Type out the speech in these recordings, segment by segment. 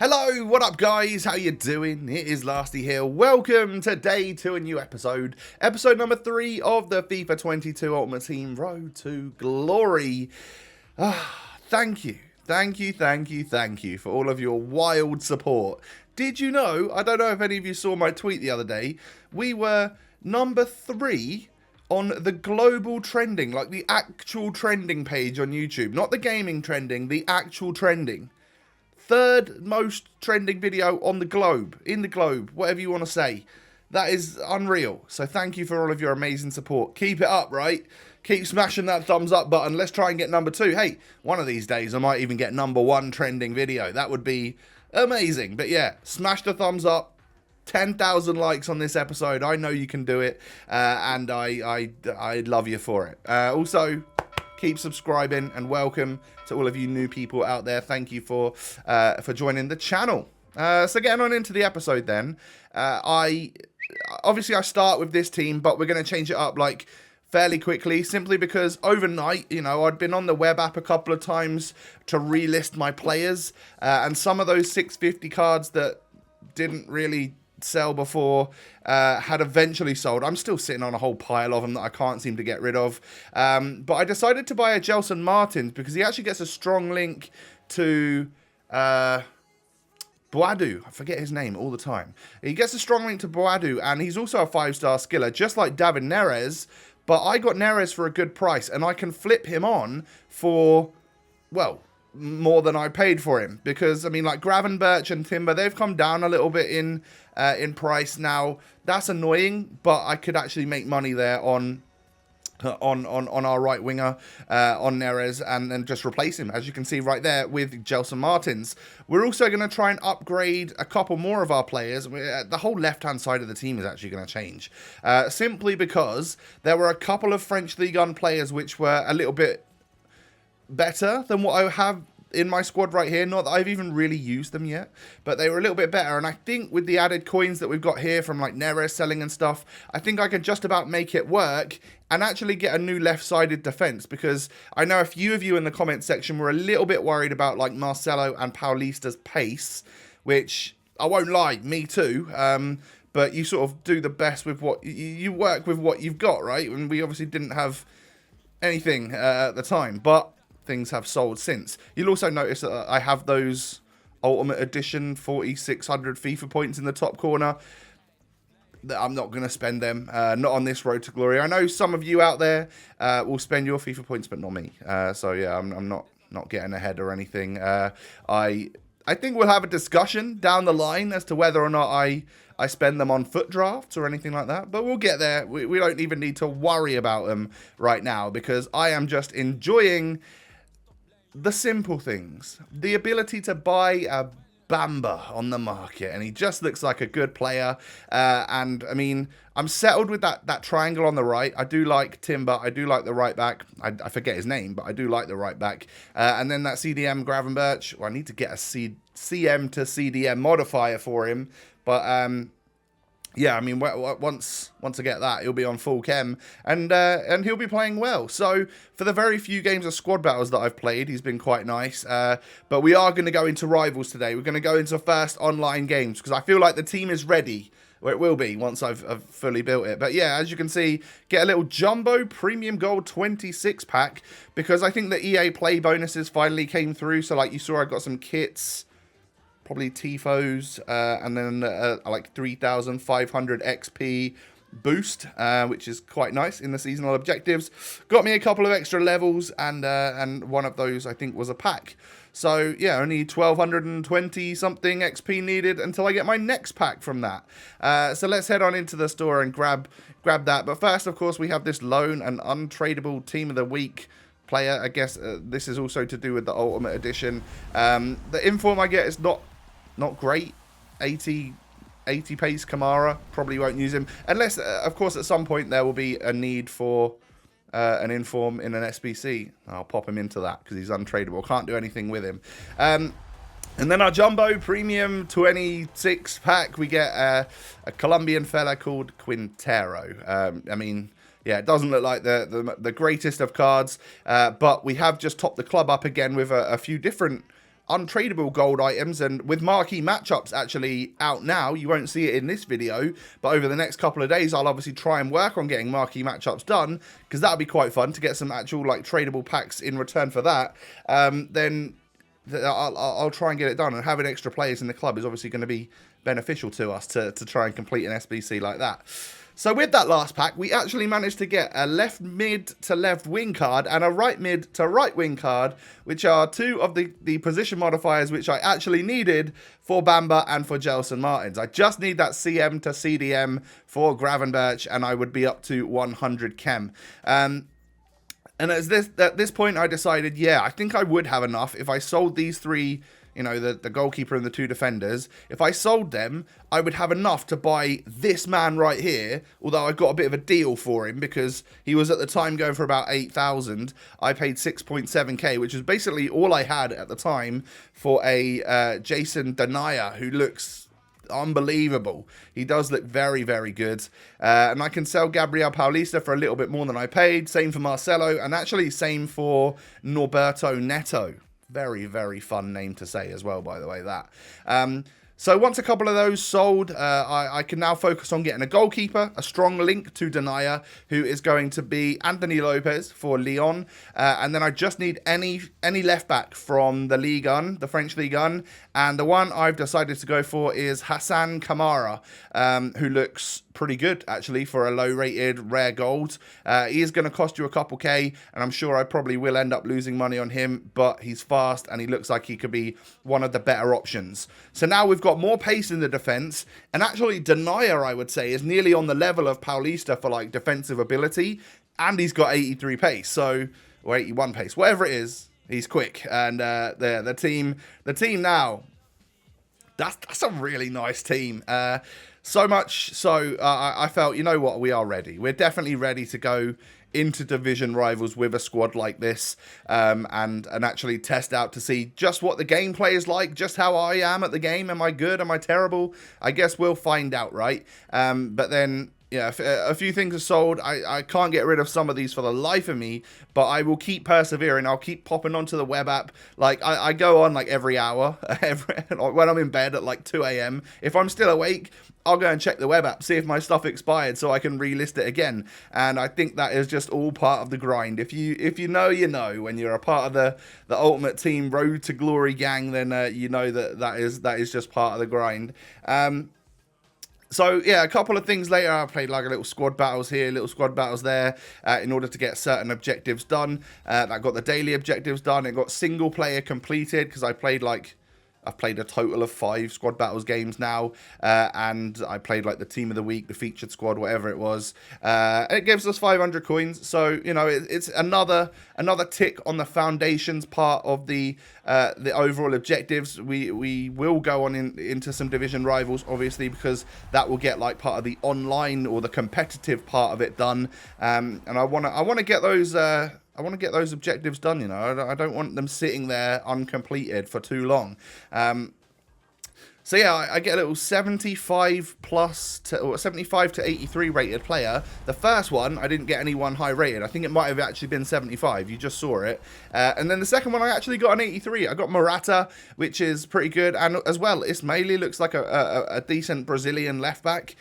Hello, what up guys? How you doing? It is Lasty here. Welcome today to a new episode. Episode number 3 of the FIFA 22 Ultimate Team Road to Glory. Thank you for all of your wild support. Did you know, I don't know if any of you saw my tweet the other day, we were number 3 on the global trending, like the actual trending page on YouTube. Not the gaming trending, the actual trending. Third most trending video on the globe, in the globe, whatever you want to say. That is unreal. So thank you for all of your amazing support. Keep it up, right? Keep smashing that thumbs up button. Let's try and get number 2. Hey, one of these days I might even get number 1 trending video. That would be amazing. But yeah, smash the thumbs up. 10,000 likes on this episode. I know you can do it. And I love you for it. Also, keep subscribing and welcome to all of you new people out there. Thank you for joining the channel. So getting on into the episode then, I start with this team, but we're going to change it up like fairly quickly, simply because overnight, you know, I'd been on the web app a couple of times to relist my players, and some of those 650 cards that didn't really sell before had eventually sold. I'm still sitting on a whole pile of them that I can't seem to get rid of, but I decided to buy a Gelson Martins because he actually gets a strong link to Boadu. I forget his name all the time. He gets a strong link to Boadu, and he's also a 5-star skiller, just like David Neres, but I got Neres for a good price, and I can flip him on for, well, more than I paid for him, because I mean, like Gravenberch and Timber, they've come down a little bit in price now. That's annoying, but I could actually make money there on our right winger, on Neres, and then just replace him, as you can see right there, with Gelson Martins. We're also going to try and upgrade a couple more of our players. The whole left-hand side of the team is actually going to change, simply because there were a couple of French Ligue 1 players which were a little bit better than what I have in my squad right here. Not that I've even really used them yet, but they were a little bit better, and I think with the added coins that we've got here from like Neres selling and stuff, I think I can just about make it work and actually get a new left-sided defense, because I know a few of you in the comment section were a little bit worried about like Marcelo and Paulista's pace, which I won't lie, me too, but you sort of do the best with what you work with, what you've got, right? And we obviously didn't have anything at the time, but things have sold since. You'll also notice that I have those Ultimate Edition 4,600 FIFA points in the top corner. I'm not going to spend them, not on this road to glory. I know some of you out there will spend your FIFA points, but not me. So yeah, I'm not getting ahead or anything. I think we'll have a discussion down the line as to whether or not I spend them on foot drafts or anything like that. But we'll get there. We don't even need to worry about them right now, because I am just enjoying the simple things. The ability to buy a Bamba on the market, and he just looks like a good player. And I mean, I'm settled with that triangle on the right. I do like Timber. I do like the right back. I forget his name, but I do like the right back. And then that CDM Gravenberch. Well, I need to get a CM to CDM modifier for him. But yeah, I mean, once I get that, he'll be on full chem, and he'll be playing well. So for the very few games of squad battles that I've played, he's been quite nice. But we are going to go into rivals today. We're going to go into first online games, because I feel like the team is ready. Or it will be once I've fully built it. But yeah, as you can see, get a little Jumbo Premium Gold 26 pack, because I think the EA Play bonuses finally came through. So like you saw, I got some kits, probably Tifos, and then like 3,500 XP boost, which is quite nice in the seasonal objectives. Got me a couple of extra levels, and one of those I think was a pack. So yeah, only 1,220 something XP needed until I get my next pack from that. So let's head on into the store and grab that. But first, of course, we have this loan and untradeable team of the week player. I guess this is also to do with the Ultimate Edition. The inform I get is not great. 80 pace Kamara, probably won't use him unless of course at some point there will be a need for an inform in an SBC. I'll pop him into that because he's untradeable, can't do anything with him. And then our Jumbo Premium 26 pack, we get a Colombian fella called Quintero. I mean, yeah, it doesn't look like the greatest of cards, but we have just topped the club up again with a few different untradeable gold items, and with marquee matchups actually out now, you won't see it in this video, but over the next couple of days I'll obviously try and work on getting marquee matchups done, because that'll be quite fun to get some actual like tradable packs in return for that. Then I'll try and get it done, and having extra players in the club is obviously going to be beneficial to us to try and complete an SBC like that. So with that last pack, we actually managed to get a left mid to left wing card and a right mid to right wing card, which are two of the position modifiers which I actually needed for Bamba and for Gelson Martins. I just need that CM to CDM for Gravenberch, and I would be up to 100 chem. And at this point, I decided, yeah, I think I would have enough if I sold these three, you know, the goalkeeper and the two defenders. If I sold them, I would have enough to buy this man right here, although I got a bit of a deal for him because he was at the time going for about 8,000. I paid 6.7k, which is basically all I had at the time for a Jason Denia, who looks unbelievable. He does look very, very good. And I can sell Gabriel Paulista for a little bit more than I paid. Same for Marcelo, and actually same for Norberto Neto. Very, very fun name to say as well, by the way, that. So once a couple of those sold, I can now focus on getting a goalkeeper, a strong link to Denia, who is going to be Anthony Lopez for Lyon. And then I just need any left back from the Ligue 1, the French Ligue 1. And the one I've decided to go for is Hassan Kamara, who looks pretty good, actually, for a low-rated rare gold. He is going to cost you a couple K, and I'm sure I probably will end up losing money on him, but he's fast, and he looks like he could be one of the better options. So now we've got more pace in the defense, and actually Denia, I would say, is nearly on the level of Paulista for, like, defensive ability, and he's got 83 pace, so, or 81 pace, whatever it is, he's quick, and the team now, that's a really nice team. So much so, I felt, you know what, we are ready. We're definitely ready to go into division rivals with a squad like this, and actually test out to see just what the gameplay is like, just how I am at the game. Am I good? Am I terrible? I guess we'll find out, right? But then, yeah, a few things are sold. I can't get rid of some of these for the life of me, but I will keep persevering. I'll keep popping onto the web app. Like, I go on like every hour, when I'm in bed at like 2 a.m. If I'm still awake, I'll go and check the web app, see if my stuff expired so I can relist it again. And I think that is just all part of the grind. If you know, you know. When you're a part of the Ultimate Team Road to Glory gang, then you know that is just part of the grind. So, yeah, a couple of things later, I played like a little squad battles here, little squad battles there, in order to get certain objectives done. I got the daily objectives done. It got single player completed because I've played a total of 5 squad battles games now, and I played like the team of the week, the featured squad, whatever it was. It gives us 500 coins, so you know it's another tick on the foundations part of the overall objectives. We will go on into some division rivals, obviously, because that will get like part of the online or the competitive part of it done. And I wanna get those. I want to get those objectives done, you know. I don't want them sitting there uncompleted for too long. So yeah, I get a little 75 or 75 to 83 rated player. The first one, I didn't get anyone high rated. I think it might have actually been 75. You just saw it. And then the second one, I actually got an 83. I got Morata, which is pretty good. And as well, Ismaili looks like a decent Brazilian left back.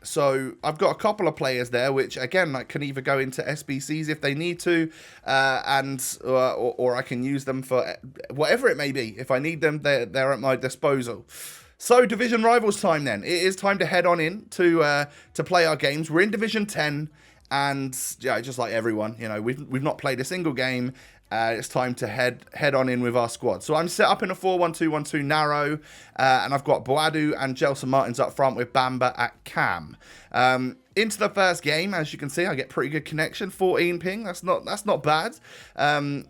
So I've got a couple of players there, which again, I can either go into SBCs if they need to, or I can use them for whatever it may be. If I need them, they're at my disposal. So division rivals time then. It is time to head on in to play our games. We're in Division 10, and yeah, just like everyone, you know, we've not played a single game. It's time to head on in with our squad. So I'm set up in a 4-1-2-1-2 narrow, and I've got Boadu and Gelson Martins up front with Bamba at cam. Into the first game, as you can see, I get pretty good connection, 14 ping. That's not bad. And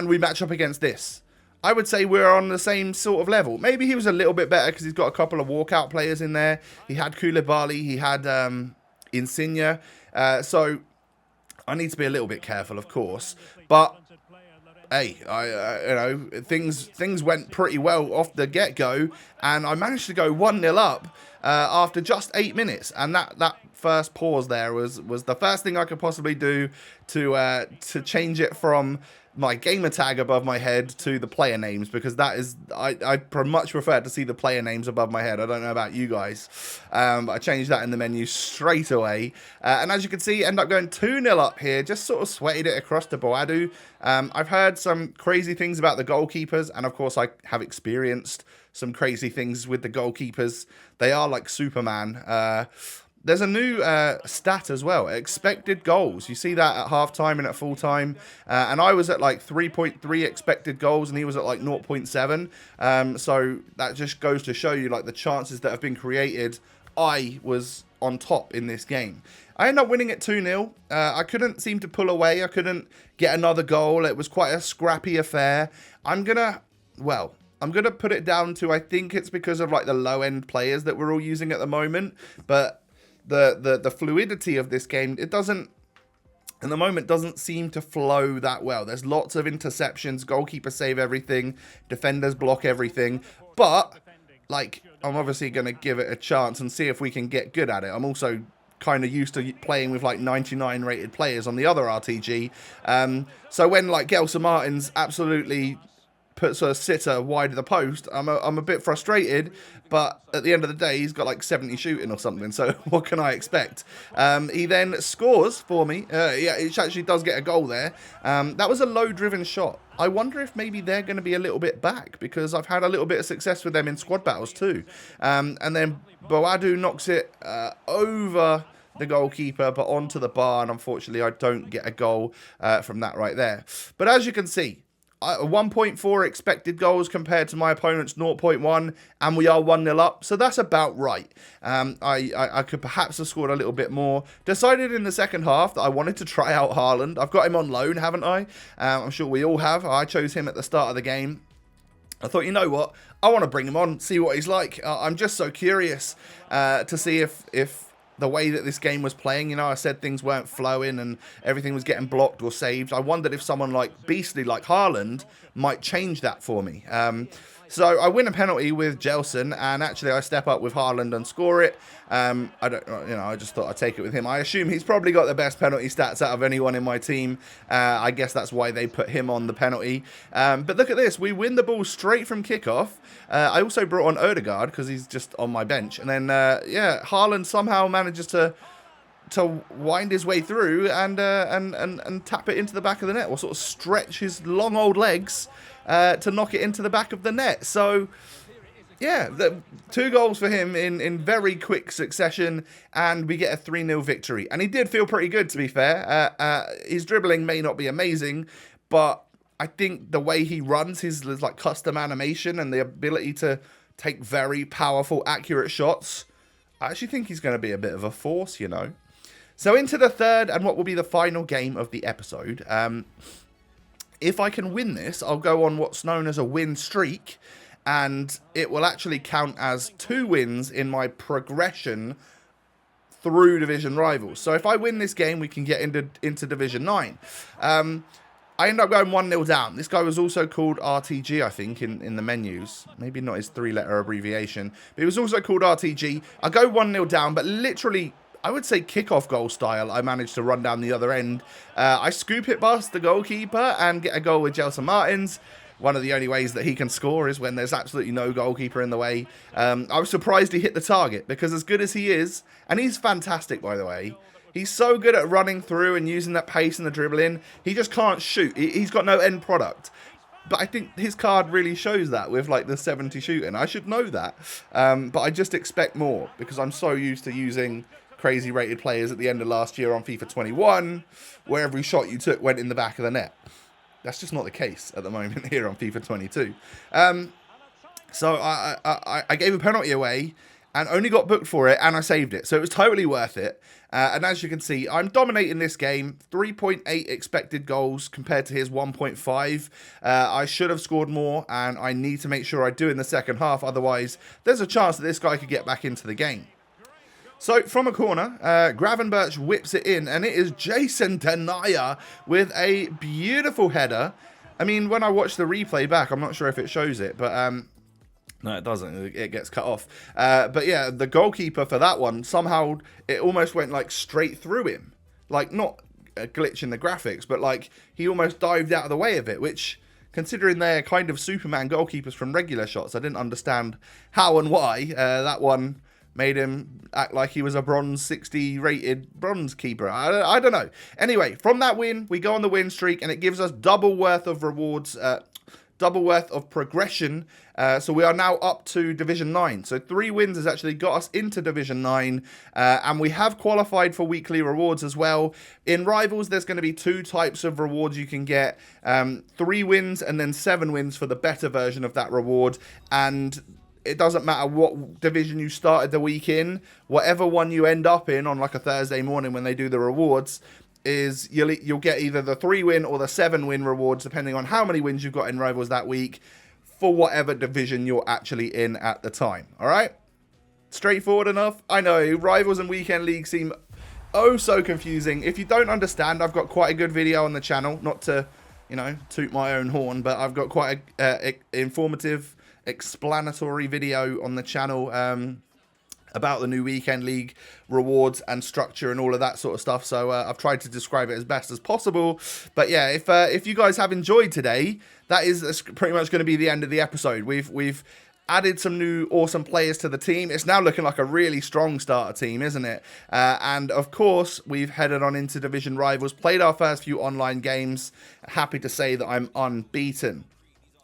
we match up against this. I would say we're on the same sort of level. Maybe he was a little bit better because he's got a couple of walkout players in there. He had Koulibaly, he had Insigne. So I need to be a little bit careful, of course. But hey, you know, things went pretty well off the get-go, and I managed to go 1-0 up after just 8 minutes, and that first pause there was the first thing I could possibly do to change it from my gamer tag above my head to the player names, because that is, I much prefer to see the player names above my head. I don't know about you guys, but I changed that in the menu straight away. And as you can see, end up going 2-0 up here, just sort of sweated it across to Boadu. I've heard some crazy things about the goalkeepers, and of course I have experienced some crazy things with the goalkeepers. They are like Superman. There's a new stat as well, expected goals. You see that at half-time and at full-time. And I was at like 3.3 expected goals, and he was at like 0.7. So that just goes to show you like the chances that have been created. I was on top in this game. I ended up winning it 2-0. I couldn't seem to pull away. I couldn't get another goal. It was quite a scrappy affair. I'm going to put it down to, I think it's because of like the low-end players that we're all using at the moment. But the fluidity of this game, it doesn't, in the moment, doesn't seem to flow that well. There's lots of interceptions, goalkeepers save everything, defenders block everything, but like, I'm obviously going to give it a chance and see if we can get good at it. I'm also kind of used to playing with like 99 rated players on the other RTG, so when like Gelson Martins absolutely puts a sitter wide of the post, I'm a bit frustrated, but at the end of the day, he's got like 70 shooting or something, so what can I expect? He then scores for me. Yeah, it actually does get a goal there. That was a low-driven shot. I wonder if maybe they're going to be a little bit back, because I've had a little bit of success with them in squad battles too. And then Boadu knocks it over the goalkeeper, but onto the bar, and unfortunately I don't get a goal from that right there. But as you can see, 1.4 expected goals compared to my opponent's 0.1, and we are 1-0 up, so that's about right. I could perhaps have scored a little bit more. Decided in the second half that I wanted to try out Haaland. I've got him on loan, haven't I? I'm sure we all have. I chose him at the start of the game. I thought, you know what, I want to bring him on, see what he's like. I'm just so curious to see if the way that this game was playing, you know, I said things weren't flowing and everything was getting blocked or saved. I wondered if someone like beastly like Haaland might change that for me. So I win a penalty with Gelson, and actually I step up with Haaland and score it. I just thought I'd take it with him. I assume he's probably got the best penalty stats out of anyone in my team. I guess that's why they put him on the penalty. But look at this. We win the ball straight from kickoff. I also brought on Odegaard because he's just on my bench. And then, Haaland somehow manages to wind his way through and tap it into the back of the net, or sort of stretch his long old legs to knock it into the back of the net. So, yeah, 2 goals for him in very quick succession, and we get a 3-0 victory. And he did feel pretty good, to be fair. His dribbling may not be amazing, but I think the way he runs, his like custom animation and the ability to take very powerful, accurate shots, I actually think he's going to be a bit of a force, you know. So into the third and what will be the final game of the episode. If I can win this, I'll go on what's known as a win streak, and it will actually count as 2 wins in my progression through division rivals. So if I win this game, we can get into Division 9. I end up going 1-0 down. This guy was also called RTG, I think, in the menus. Maybe not his 3-letter abbreviation, but he was also called RTG. I go 1-0 down, but literally, I would say kickoff goal style, I managed to run down the other end. I scoop it past the goalkeeper and get a goal with Gelson Martins. One of the only ways that he can score is when there's absolutely no goalkeeper in the way. I was surprised he hit the target, because as good as he is, and he's fantastic, by the way, he's so good at running through and using that pace and the dribbling, he just can't shoot. He's got no end product. But I think his card really shows that with like the 70 shooting. I should know that. But I just expect more, because I'm so used to using crazy rated players at the end of last year on FIFA 21, where every shot you took went in the back of the net. That's just not the case at the moment here on FIFA 22. So I gave a penalty away and only got booked for it, and I saved it. So it was totally worth it. And as you can see, I'm dominating this game. 3.8 expected goals compared to his 1.5. I should have scored more, and I need to make sure I do in the second half. Otherwise, there's a chance that this guy could get back into the game. So, from a corner, Gravenberch whips it in, and it is Jason Denayer with a beautiful header. I mean, when I watch the replay back, I'm not sure if it shows it, but no, it doesn't. It gets cut off. But yeah, the goalkeeper for that one, somehow it almost went like straight through him. Like, not glitch in the graphics, but like he almost dived out of the way of it, which, considering they're kind of Superman goalkeepers from regular shots, I didn't understand how and why that one made him act like he was a bronze 60 rated bronze keeper. I don't know. Anyway, from that win, we go on the win streak, and it gives us double worth of rewards, double worth of progression. So we are now up to Division 9. So 3 wins has actually got us into Division 9. And we have qualified for weekly rewards as well. In Rivals, there's going to be 2 types of rewards you can get. 3 wins and then 7 wins for the better version of that reward. And it doesn't matter what division you started the week in. Whatever one you end up in on like a Thursday morning when they do the rewards, is you'll get either the 3 win or the 7 win rewards, depending on how many wins you've got in Rivals that week, for whatever division you're actually in at the time. All right? Straightforward enough? I know, Rivals and Weekend League seem oh so confusing. If you don't understand, I've got quite a good video on the channel. Not to, you know, toot my own horn, but I've got quite a informative, explanatory video on the channel about the new Weekend League rewards and structure and all of that sort of stuff. So I've tried to describe it as best as possible. But yeah, if you guys have enjoyed today, that is pretty much going to be the end of the episode. We've added some new awesome players to the team. It's now looking like a really strong starter team, isn't it? And of course, we've headed on into Division Rivals, played our first few online games. Happy to say that I'm unbeaten.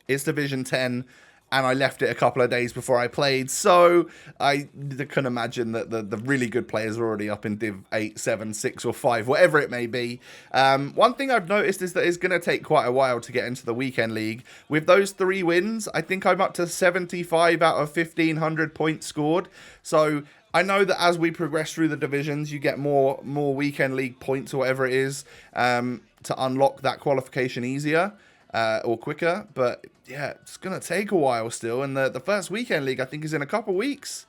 It's Division 10. And I left it a couple of days before I played, so I can imagine that the really good players are already up in Div 8, 7, 6, or 5, whatever it may be. One thing I've noticed is that it's going to take quite a while to get into the Weekend League. With those 3 wins, I think I'm up to 75 out of 1,500 points scored. So I know that as we progress through the divisions, you get more Weekend League points or whatever it is to unlock that qualification easier. Or quicker, but yeah, it's going to take a while still, and the first Weekend League I think is in a couple weeks,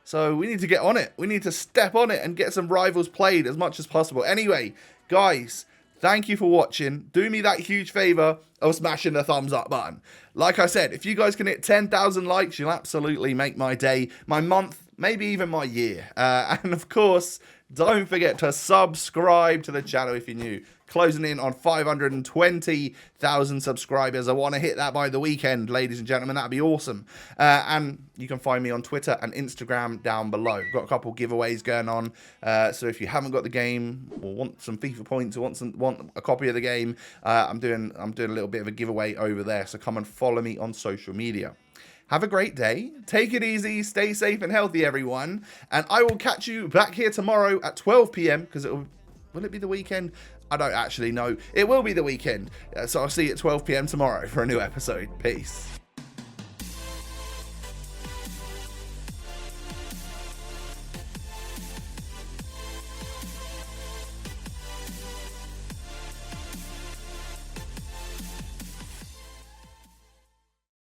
so we need to get on it. We need to step on it and get some Rivals played as much as possible. Anyway, guys, thank you for watching. Do me that huge favor of smashing the thumbs up button. Like I said, if you guys can hit 10,000 likes, you'll absolutely make my day, my month, maybe even my year. And of course, don't forget to subscribe to the channel if you're new. Closing in on 520,000 subscribers. I want to hit that by the weekend, ladies and gentlemen. That'd be awesome. And you can find me on Twitter and Instagram down below. Got a couple giveaways going on. So if you haven't got the game or want some FIFA points or want a copy of the game, I'm doing a little bit of a giveaway over there. So come and follow me on social media. Have a great day. Take it easy. Stay safe and healthy, everyone. And I will catch you back here tomorrow at 12 p.m. because will it be the weekend? I don't actually know. It will be the weekend. So I'll see you at 12 p.m. tomorrow for a new episode. Peace.